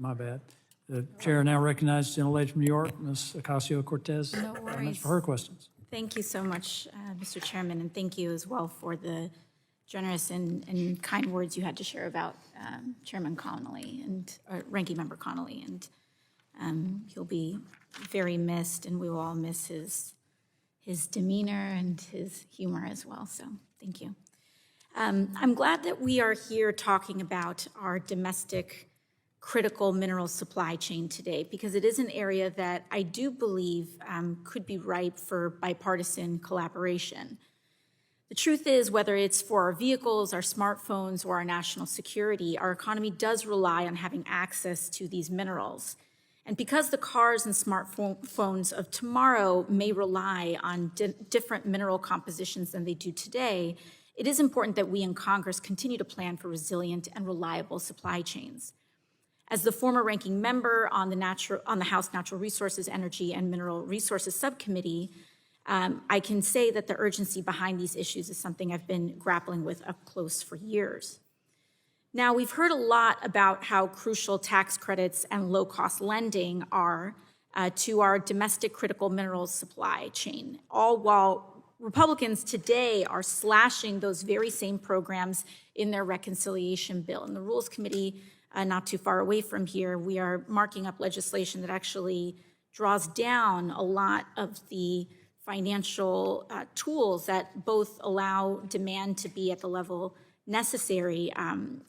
My bad. The chair now recognizes the gentlelady from New York, Ms. Ocasio-Cortez. No worries. For her questions. Thank you so much, Mr. Chairman, and thank you as well for the generous and kind words you had to share about Chairman Connolly and Ranking Member Connolly. And he'll be very missed, and we will all miss his demeanor and his humor as well. So thank you. I'm glad that we are here talking about our domestic critical mineral supply chain today, because it is an area that I do believe could be ripe for bipartisan collaboration. The truth is, whether it's for our vehicles, our smartphones, or our national security, our economy does rely on having access to these minerals. And because the cars and smartphones of tomorrow may rely on different mineral compositions than they do today, it is important that we in Congress continue to plan for resilient and reliable supply chains. As the former ranking member on the House Natural Resources, Energy, and Mineral Resources Subcommittee, I can say that the urgency behind these issues is something I've been grappling with up close for years. Now, we've heard a lot about how crucial tax credits and low-cost lending are to our domestic critical minerals supply chain, all while Republicans today are slashing those very same programs in their reconciliation bill. In the Rules Committee, not too far away from here, we are marking up legislation that actually draws down a lot of the financial tools that both allow demand to be at the level necessary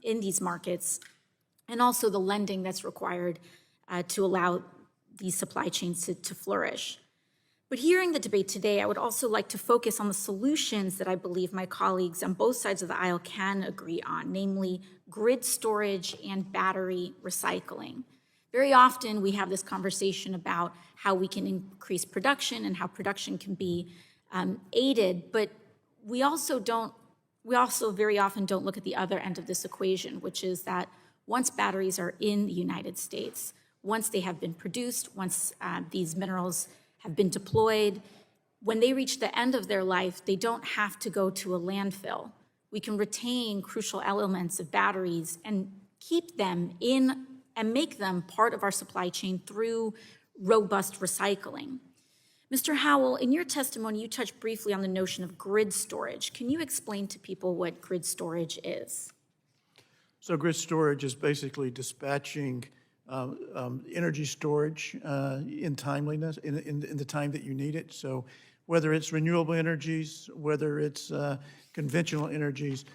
in these markets, and also the lending that's required to allow these supply chains to flourish. But hearing the debate today, I would also like to focus on the solutions that I believe my colleagues on both sides of the aisle can agree on, namely grid storage and battery recycling. Very often we have this conversation about how we can increase production and how production can be aided, but we also very often don't look at the other end of this equation, which is that once batteries are in the United States, once they have been produced, once these minerals have been deployed, when they reach the end of their life, they don't have to go to a landfill. We can retain crucial elements of batteries and keep them in and make them part of our supply chain through robust recycling. Mr. Howell, in your testimony, you touched briefly on the notion of grid storage. Can you explain to people what grid storage is? So grid storage is basically dispatching energy storage in timeliness, in the time that you need it. So whether it's renewable energies, whether it's conventional energies,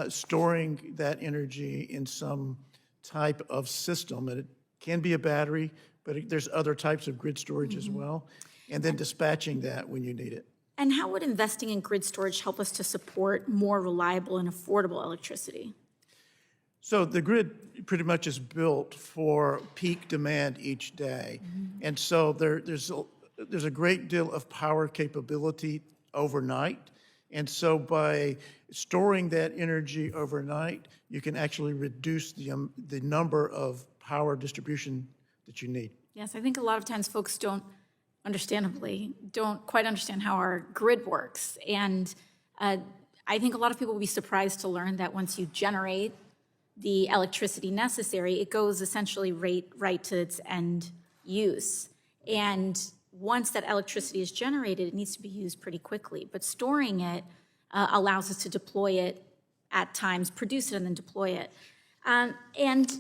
storing that energy in some type of system. And it can be a battery, but there's other types of grid storage as well. And then dispatching that when you need it. And how would investing in grid storage help us to support more reliable and affordable electricity? So the grid pretty much is built for peak demand each day. And so there's a great deal of power capability overnight. And so by storing that energy overnight, you can actually reduce the number of power distribution that you need. Yes, I think a lot of times folks understandably don't quite understand how our grid works. And I think a lot of people will be surprised to learn that once you generate the electricity necessary, it goes essentially right to its end use. And once that electricity is generated, it needs to be used pretty quickly. But storing it allows us to deploy it at times, produce it and then deploy it. And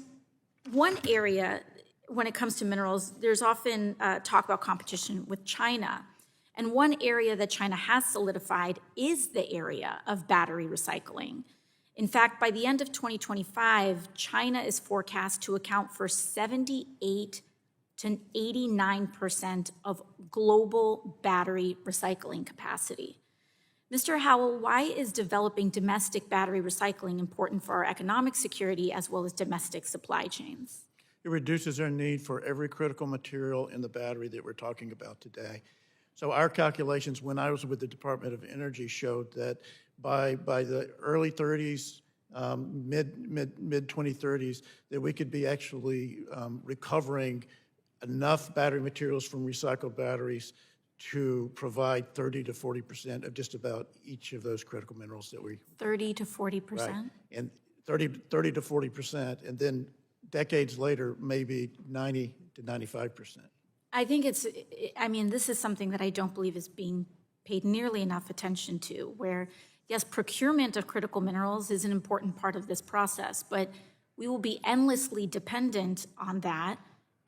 one area, when it comes to minerals, there's often talk about competition with China. And one area that China has solidified is the area of battery recycling. In fact, by the end of 2025, China is forecast to account for 78 to 89% of global battery recycling capacity. Mr. Howell, why is developing domestic battery recycling important for our economic security as well as domestic supply chains? It reduces our need for every critical material in the battery that we're talking about today. So our calculations when I was with the Department of Energy showed that by the early 30s, mid 2030s, that we could be actually recovering enough battery materials from recycled batteries to provide 30 to 40% of just about each of those critical minerals that we... 30 to 40%? Right. And 30 to 40%, and then decades later, maybe 90 to 95%. I think I mean, this is something that I don't believe is being paid nearly enough attention to, where, yes, procurement of critical minerals is an important part of this process, but we will be endlessly dependent on that,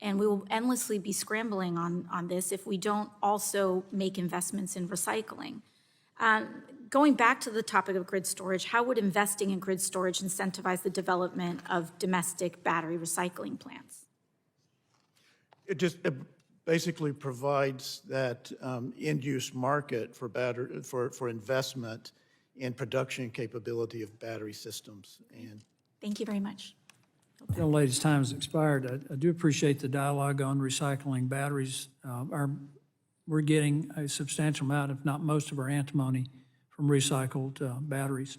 and we will endlessly be scrambling on this if we don't also make investments in recycling. Going back to the topic of grid storage, how would investing in grid storage incentivize the development of domestic battery recycling plants? It basically provides that end-use market for investment in production capability of battery systems. And Thank you very much. The lady's time has expired. I do appreciate the dialogue on recycling batteries. We're getting a substantial amount, if not most of our antimony from recycled batteries.